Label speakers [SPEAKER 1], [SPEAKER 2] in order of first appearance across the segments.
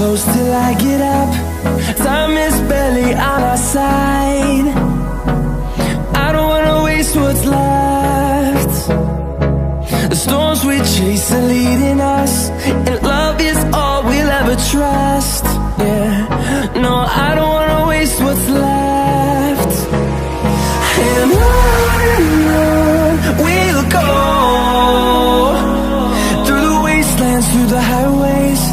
[SPEAKER 1] close till I get up. Time is barely on our side. I don't wanna waste what's left. The storms we chase are leading us, and love is all we'll ever trust. Yeah, no, I don't wanna waste what's left. And on we'll go, through the wastelands, through the highways,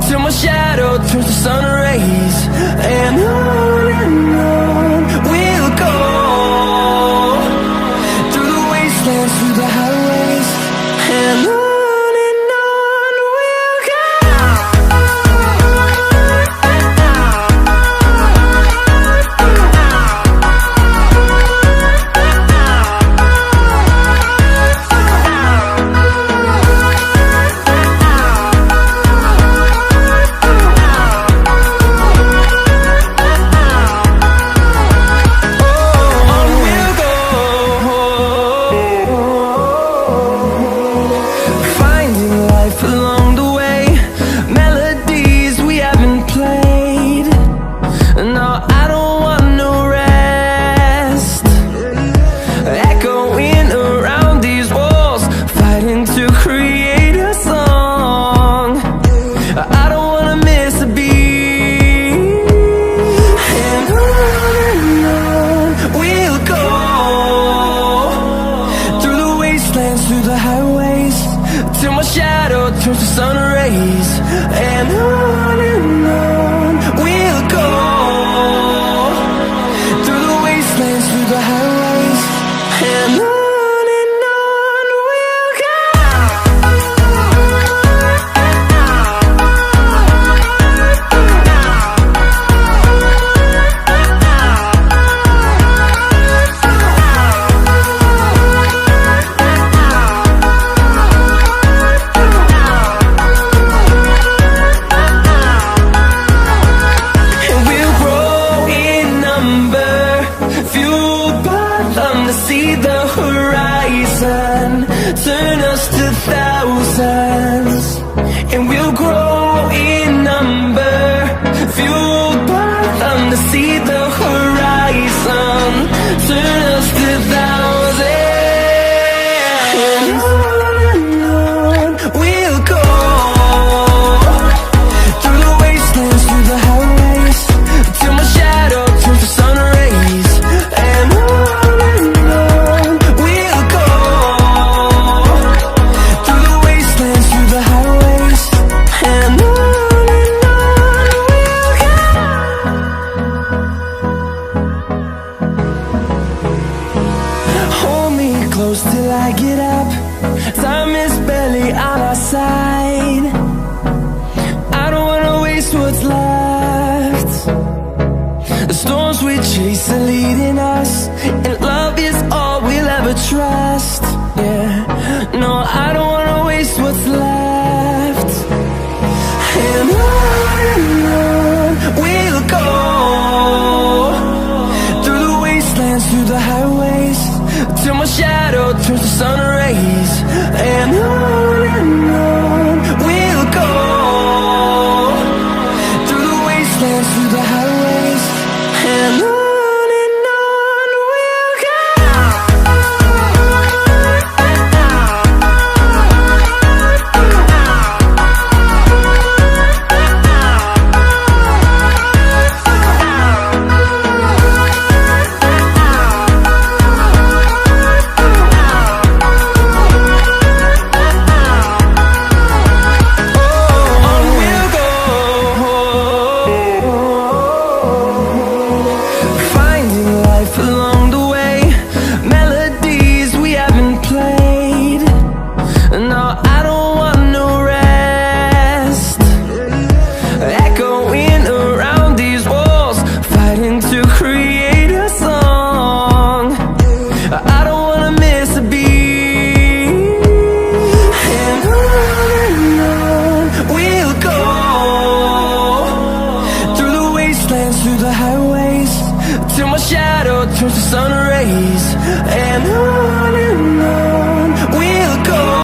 [SPEAKER 1] till my shadow turns to sun rays. And on we'll go, through the wastelands, through the highways, and on we'll go. Through the highways, till my shadow turns to sun rays. And on we'll go, through the wastelands, through the highways, and on we'll go. See the horizon, turn us to thousands, and we'll grow in number, fueled by them. To see the horizon, turn us to thousands, and on we'll go, through the wastelands, through the highways, till my shadow turns to sun rays. And close till I get up. Time is barely on our side. I don't wanna waste what's left. The storms we chase are leading us, and love is all we'll ever trust. Yeah, no, I don't wanna waste what's left. And on we'll go, through the wastelands, through the highways, till my shadow turns to sun rays. And on we'll go, through the wastelands, through the highways, and on we'll go. Through the highways, till my shadow turns to sun rays. And